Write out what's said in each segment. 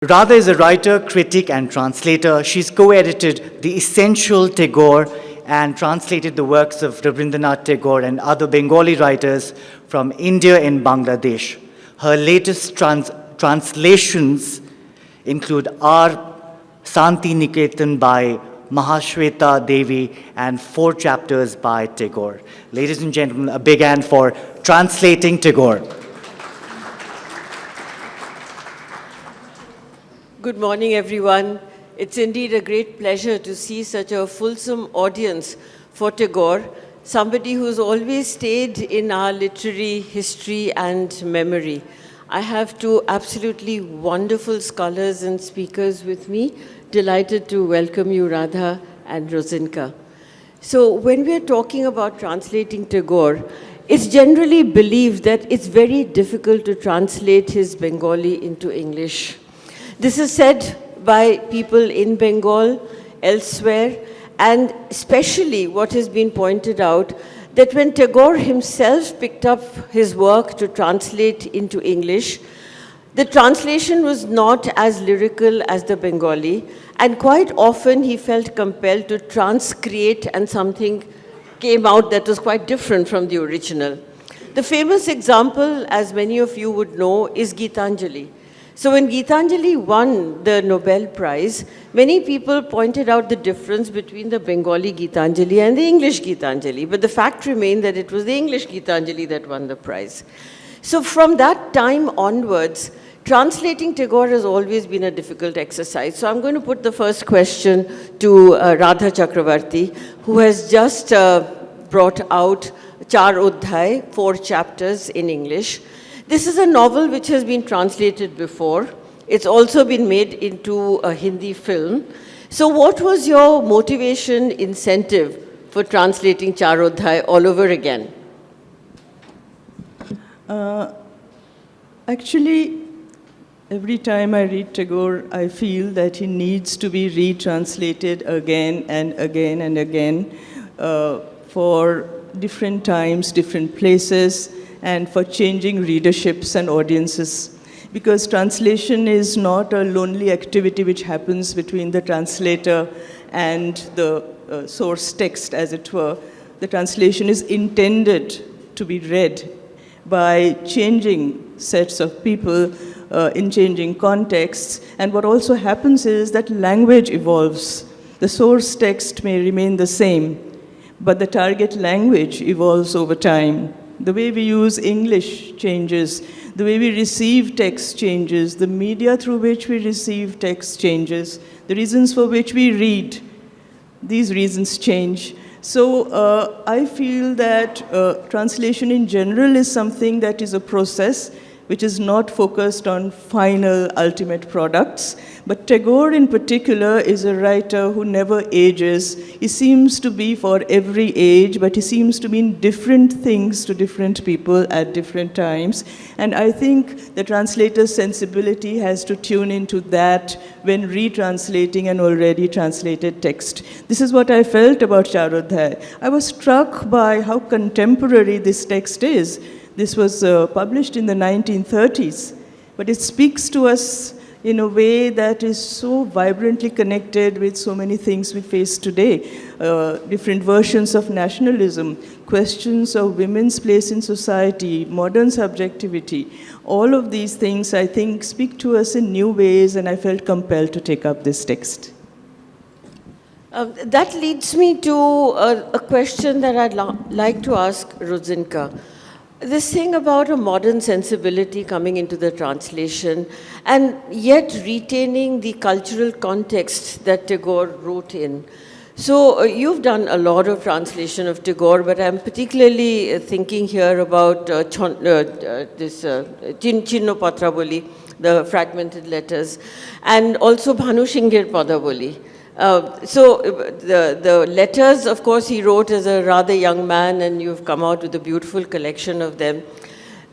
Radha is a writer, critic, and translator. She's co-edited The Essential Tagore and translated the works of Rabindranath Tagore and other Bengali writers from India and Bangladesh. Her latest translations include R. Santi Niketan by Mahashweta Devi and 4 chapters by Tagore. Ladies and gentlemen, a big hand for translating Tagore. Good morning, everyone. It's indeed a great pleasure to see such a fulsome audience for Tagore, somebody who's always stayed in our literary history and memory. I have 2 absolutely wonderful scholars and speakers with me. Delighted to welcome you, Radha and Rosinka. So when we're talking about translating Tagore, it's generally believed that it's very difficult to translate his Bengali into English. This is said by people in Bengal, elsewhere, and especially what has been pointed out, that when Tagore himself picked up his work to translate into English, the translation was not as lyrical as the Bengali, and quite often he felt compelled to transcreate, and something came out that was quite different from the original. The famous example, as many of you would know, is Gitanjali. So when Gitanjali won the Nobel Prize, many people pointed out the difference between the Bengali Gitanjali and the English Gitanjali. But the fact remained that it was the English Gitanjali that won the prize. So from that time onwards, translating Tagore has always been a difficult exercise. So I'm going to put the first question to Radha Chakravarty, who has just brought out Char Udhai, 4 chapters in English. This is a novel which has been translated before. It's also been made into a Hindi film. So what was your motivation, incentive for translating Charodhai all over again? Actually, every time I read Tagore, I feel that he needs to be retranslated again and again and again for different times, different places, and for changing readerships and audiences. Because translation is not a lonely activity which happens between the translator and the source text, as it were. The translation is intended to be read by changing sets of people in changing contexts. And what also happens is that language evolves. The source text may remain the same, but the target language evolves over time. The way we use English changes. The way we receive text changes. The media through which we receive text changes. The reasons for which we read, these reasons change. So I feel that translation in general is something that is a process which is not focused on final, ultimate products. But Tagore in particular is a writer who never ages. He seems to be for every age, but he seems to mean different things to different people at different times. And I think the translator's sensibility has to tune into that when retranslating an already translated text. This is what I felt about Charodhai. I was struck by how contemporary this text is. This was published in the 1930s, but it speaks to us in a way that is so vibrantly connected with so many things we face today. Different versions of nationalism, questions of women's place in society, modern subjectivity. All of these things, I think, speak to us in new ways, and I felt compelled to take up this text. That leads me to a question that I'd like to ask Rosinka. This thing about a modern sensibility coming into the translation and yet retaining the cultural context that Tagore wrote in. So you've done a lot of translation of Tagore, but I'm particularly thinking here about this Chinno Patraboli, the fragmented letters, and also Bhanushingher Padaboli. So the letters, of course, he wrote as a rather young man, and you've come out with a beautiful collection of them.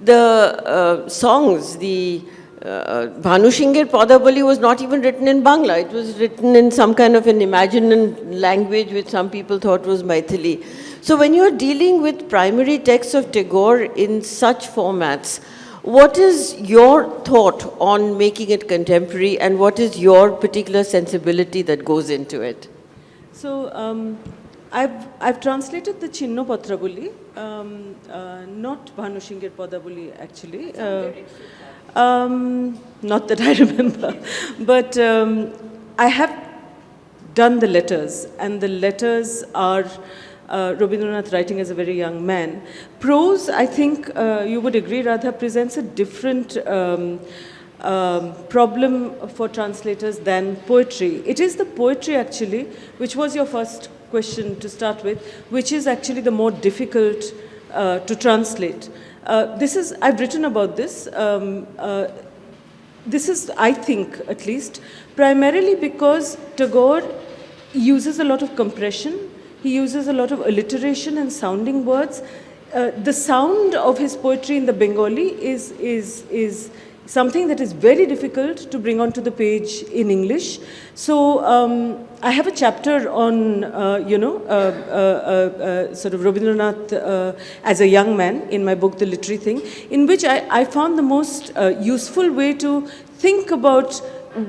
The songs, the Bhanushingher Padaboli was not even written in Bangla. It was written in some kind of an imagined language which some people thought was Maithili. So when you're dealing with primary texts of Tagore in such formats, What is your thought on making it contemporary, and what is your particular sensibility that goes into it? So I've translated the Chinno Patrabuli, not Bhanushingir Padabuli actually. Not that I remember, but I have done the letters, and the letters are Rabindranath writing as a very young man. Prose, I think you would agree, Radha, presents a different problem for translators than poetry. It is the poetry actually, which was your first question to start with, which is actually the more difficult to translate. I've written about this. This is, I think, at least, primarily because Tagore uses a lot of compression. He uses a lot of alliteration and sounding words. The sound of his poetry in the Bengali is something that is very difficult to bring onto the page in English. So I have a chapter on, sort of Rabindranath as a young man in my book, The Literary Thing, in which I found the most useful way to think about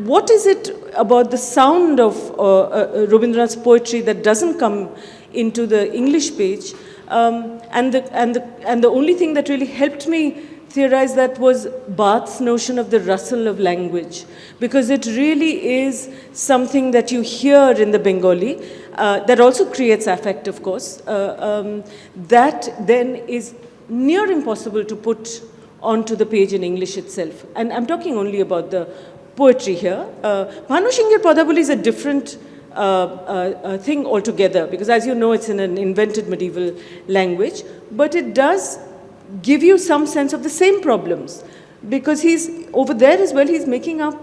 what is it about the sound of Rabindranath's poetry that doesn't come into the English page. And the only thing that really helped me theorize that was Barth's notion of the rustle of language, because it really is something that you hear in the Bengali that also creates affect, of course, that then is near impossible to put onto the page in English itself. And I'm talking only about the poetry here. Bhanushingir Padabuli is a different thing altogether, because as you know, it's in an invented medieval language, but it does give you some sense of the same problems, because he's over there as well, he's making up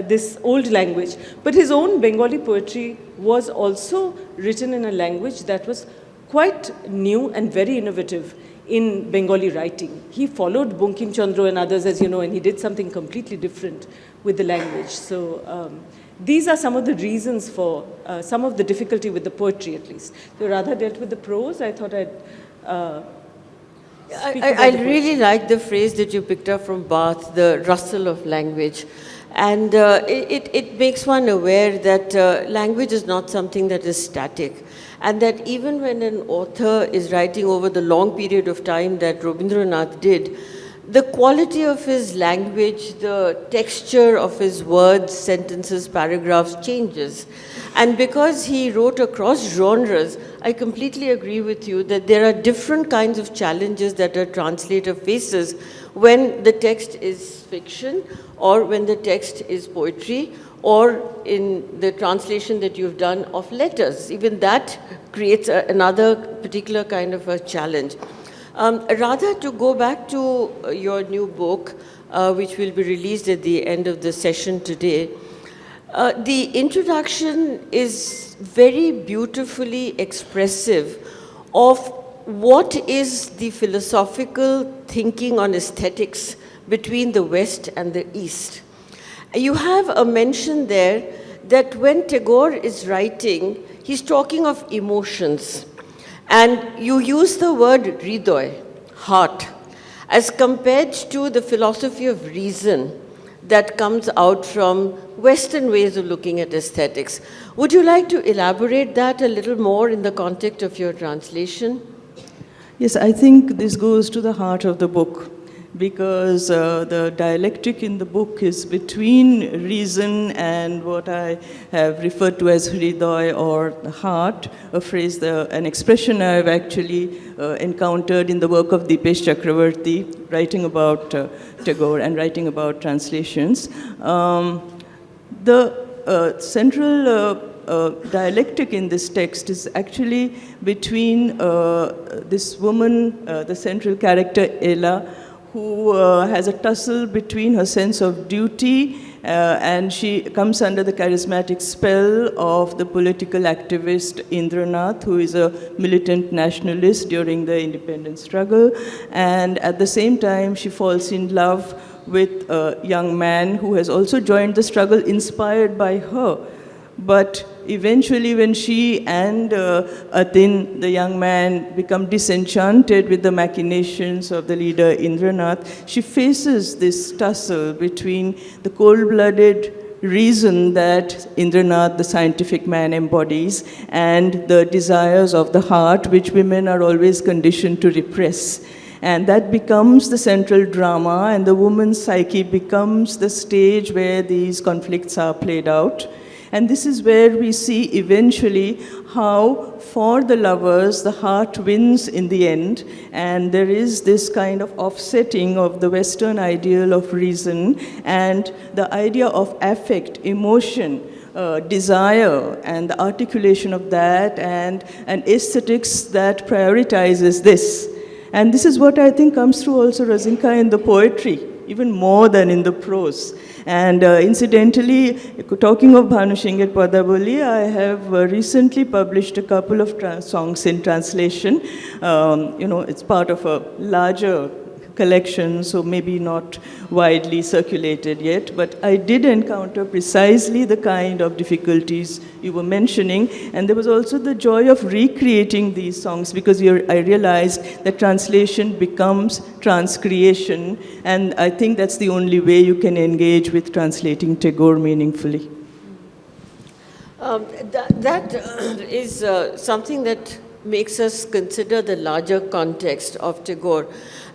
this old language, but his own Bengali poetry was also written in a language that was quite new and very innovative in Bengali writing. He followed Bunkim Chandra and others, as you know, and he did something completely different with the language. So these are some of the reasons for some of the difficulty with the poetry, at least. So Radha dealt with the prose. I thought I'd I really like the phrase that you picked up from Barth, the rustle of language. And it makes one aware that language is not something that is static. And that even when an author is writing over the long period of time that Rabindranath did, the quality of his language, the texture of his words, sentences, paragraphs changes. And because he wrote across genres, I completely agree with you that there are different kinds of challenges that a translator faces when the text is fiction, or when the text is poetry, or in the translation that you've done of letters. Even that creates another particular kind of a challenge. Radha, to go back to your new book, which will be released at the end of the session today, the introduction is very beautifully expressive of what is the philosophical thinking on aesthetics between the West and the East. You have a mention there that when Tagore is writing, he's talking of emotions. And you use the word hridoy, heart, as compared to the philosophy of reason that comes out from Western ways of looking at aesthetics. Would you like to elaborate that a little more in the context of your translation? Yes, I think this goes to the heart of the book, because the dialectic in the book is between reason and what I have referred to as hridoy, or the heart, a phrase, an expression I've actually encountered in the work of Dipesh Chakravarty, writing about Tagore and writing about translations. The central dialectic in this text is actually between this woman, the central character Ella, who has a tussle between her sense of duty and she comes under the charismatic spell of the political activist Indranath, who is a militant nationalist during the independence struggle. And at the same time, she falls in love with a young man who has also joined the struggle, inspired by her. But eventually when she and Atin, the young man, become disenchanted with the machinations of the leader Indranath, she faces this tussle between the cold-blooded reason that Indranath, the scientific man, embodies, and the desires of the heart, which women are always conditioned to repress. And that becomes the central drama, and the woman's psyche becomes the stage where these conflicts are played out. And this is where we see eventually how, for the lovers, the heart wins in the end, and there is this kind of offsetting of the Western ideal of reason and the idea of affect, emotion, desire, and the articulation of that, and an aesthetics that prioritizes this. And this is what I think comes through also, Rosinka, in the poetry, even more than in the prose. And incidentally, talking of Bhanusingher Padaboli, I have recently published a couple of songs in translation. It's part of a larger collection, so maybe not widely circulated yet, but I did encounter precisely the kind of difficulties you were mentioning, and there was also the joy of recreating these songs, because I realized that translation becomes transcreation, and I think that's the only way you can engage with translating Tagore meaningfully. That is something that makes us consider the larger context of Tagore.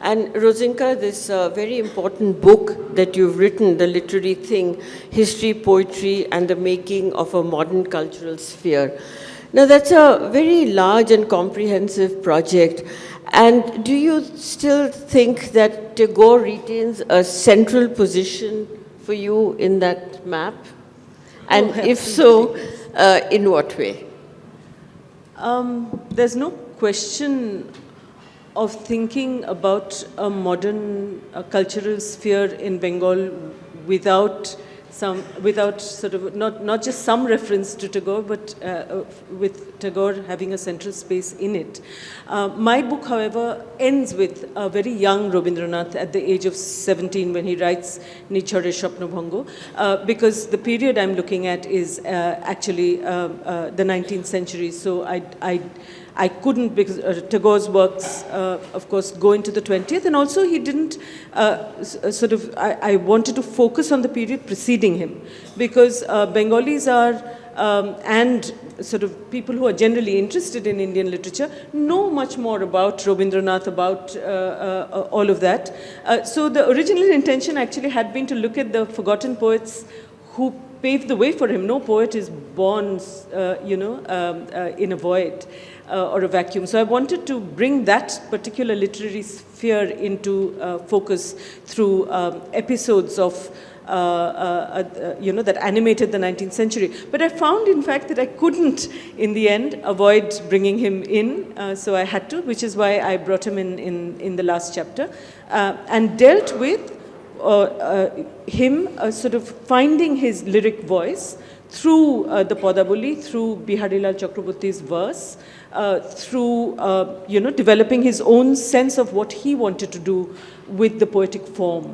And Rosinka, this very important book that you've written, The Literary Thing, History, Poetry, and the Making of a Modern Cultural Sphere. Now that's a very large and comprehensive project. And do you still think that Tagore retains a central position for you in that map? And if so, in what way? There's no question of thinking about a modern cultural sphere in Bengal without sort of not just some reference to Tagore, but with Tagore having a central space in it. My book, however, ends with a very young Rabindranath at the age of 17 when he writes Nichhore Shapnobhango, because the period I'm looking at is actually the 19th century. So I couldn't, because Tagore's works, of course, go into the 20th, and also he didn't I wanted to focus on the period preceding him, because Bengalis are, and sort of people who are generally interested in Indian literature, know much more about Rabindranath, about all of that. So the original intention actually had been to look at the forgotten poets who paved the way for him. No poet is born, in a void or a vacuum. So I wanted to bring that particular literary sphere into focus through episodes of, that animated the 19th century. But I found, in fact, that I couldn't, in the end, avoid bringing him in. So I had to, which is why I brought him in the last chapter, and dealt with him sort of finding his lyric voice through the Padaboli, through Bihari Lal Chakravarty's verse, through developing his own sense of what he wanted to do with the poetic form,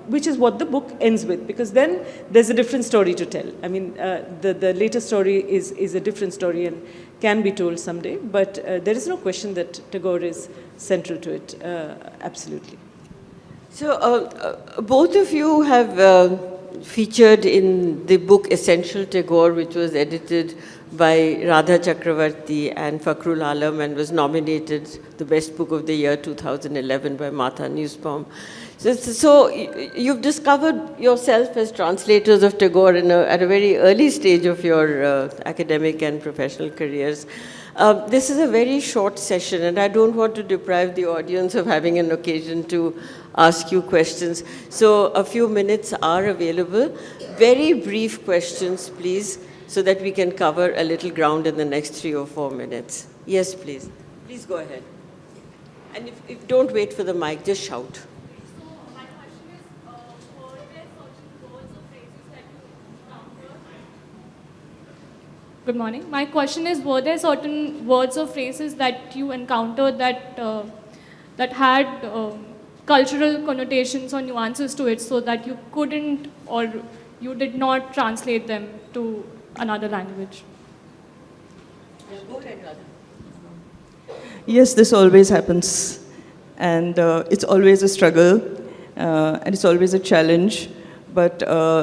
which is what the book ends with, because then there's a different story to tell. I mean, the later story is a different story and can be told someday, but there is no question that Tagore is central to it, absolutely. So both of you have featured in the book Essential Tagore, which was edited by Radha Chakravarty and Fakhrul Alam and was nominated the Best Book of the Year 2011 by Matha Newspaper. So you've discovered yourself as translators of Tagore at a very early stage of your academic and professional careers. This is a very short session, and I don't want to deprive the audience of having an occasion to ask you questions. So a few minutes are available. Very brief questions, please, so that we can cover a little ground in the next 3 or 4 minutes. Yes, please. Please go ahead. And if don't wait for the mic, just shout. Good morning. My question is, were there certain words or phrases that you encountered that had cultural connotations or nuances to it, so that you couldn't or you did not translate them to another language? Go ahead, Radha. Yes, this always happens. And it's always a struggle, and it's always a challenge. But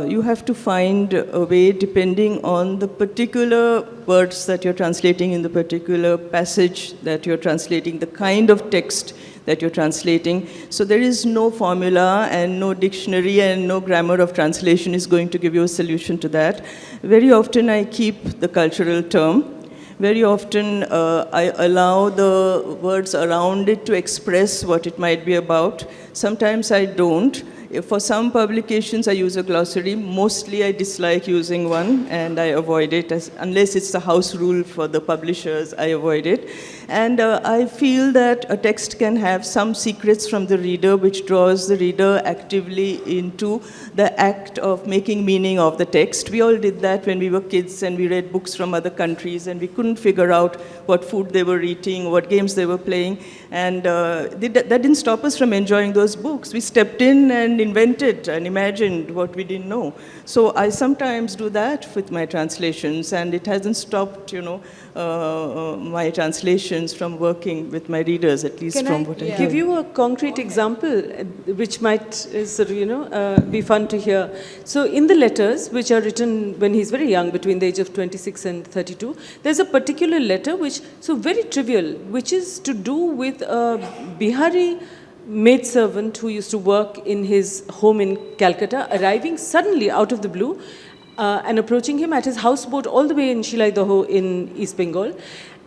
you have to find a way, depending on the particular words that you're translating in the particular passage that you're translating, the kind of text that you're translating. So there is no formula and no dictionary and no grammar of translation is going to give you a solution to that. Very often I keep the cultural term. Very often I allow the words around it to express what it might be about. Sometimes I don't. For some publications, I use a glossary. Mostly, I dislike using one, and I avoid it. Unless it's the house rule for the publishers, I avoid it. And I feel that a text can have some secrets from the reader, which draws the reader actively into the act of making meaning of the text. We all did that when we were kids, and we read books from other countries, and we couldn't figure out what food they were eating, what games they were playing. And that didn't stop us from enjoying those books. We stepped in and invented and imagined what we didn't know. So I sometimes do that with my translations, and it hasn't stopped, my translations from working with my readers, at least Can from I what I give you a concrete example, which might be fun to hear? So in the letters, which are written when he's very young, between the age of 26 and 32, there's a particular letter which, so very trivial, which is to do with a Bihari maidservant who used to work in his home in Calcutta, arriving suddenly out of the blue and approaching him at his houseboat all the way in Shilaidaho in East Bengal,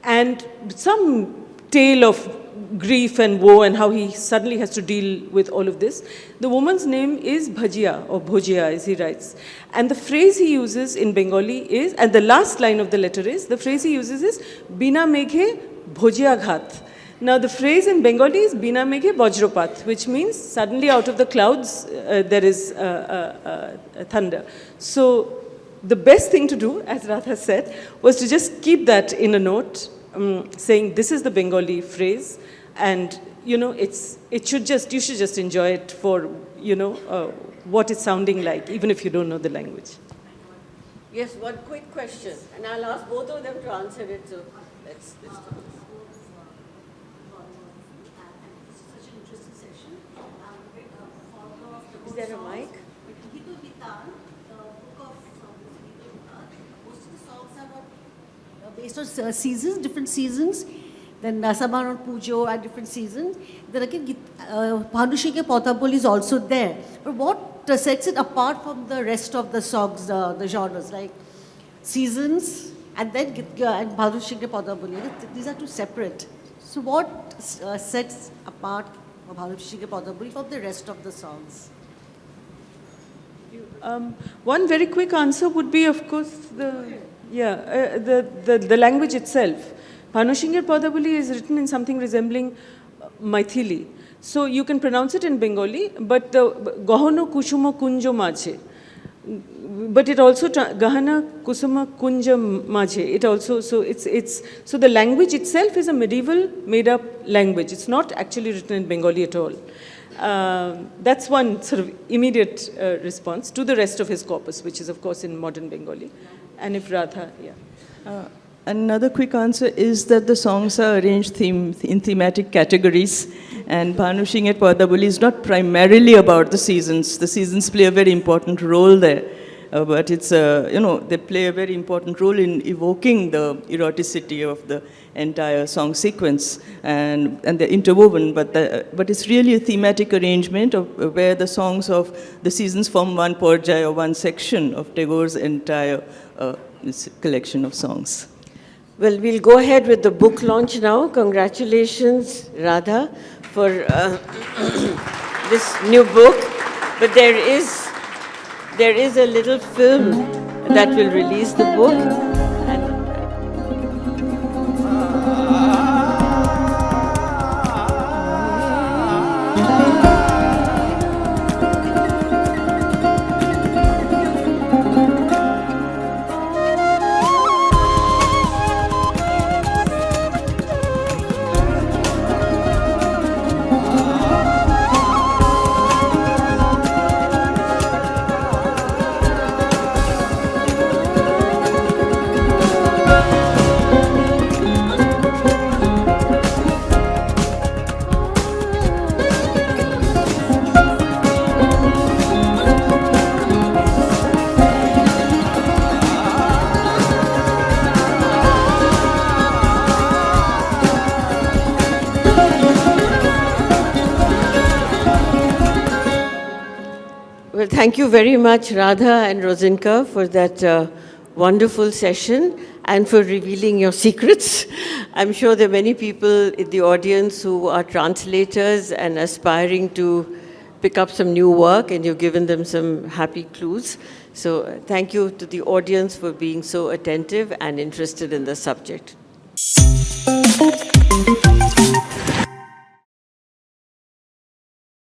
and some tale of grief and woe and how he suddenly has to deal with all of this. The woman's name is Bhajia, or Bhojia as he writes. And the phrase he uses in Bengali is, and the last line of the letter is, the phrase he uses is, Bina meghe bhojia ghat. Now the phrase in Bengali is Bina meghe bajropat, which means suddenly out of the clouds there is thunder. So the best thing to do, as Radha said, was to just keep that in a note, saying this is the Bengali phrase, and you should just enjoy it for what it's sounding like, even if you don't know the language. Yes, one quick question, and I'll ask both of them to answer it. So let's do this. Is there a mic? Based on seasons, different seasons. Then Nasaban and Pujo are different seasons. Then again, Bhanushike Potaboli is also there. But what sets it apart from the rest of the songs, the genres, like seasons and then and Bhanushike Potaboli? These are two separate. So what sets apart Bhanushike Potaboli from the rest of the songs? One very quick answer would be, of course, the language itself. Bhanushingar Podaboli is written in something resembling Maithili. So you can pronounce it in Bengali, but the Gahono Kusumo Kunjo Mache. But it also Gahana Kusuma Kunja Mache. It also so the language itself is a medieval made-up language. It's not actually written in Bengali at all. That's one sort of immediate response to the rest of his corpus, which is of course in modern Bengali. And if Radha, Another quick answer is that the songs are arranged in thematic categories, and Bhanushingar Podaboli is not primarily about the seasons. The seasons play a very important role there, but it's they play a very important role in evoking the eroticity of the entire song sequence, and they're interwoven. But it's really a thematic arrangement of where the songs of the seasons form one porjay or one section of Tagore's entire collection of songs. Well, we'll go ahead with the book launch now. Congratulations, Radha, for this new book. But there is a little film that will release the book. Well, thank you very much, Radha and Rosinka, for that wonderful session and for revealing your secrets. I'm sure there are many people in the audience who are translators and aspiring to pick up some new work, and you've given them some happy clues. So thank you to the audience for being so attentive and interested in the subject.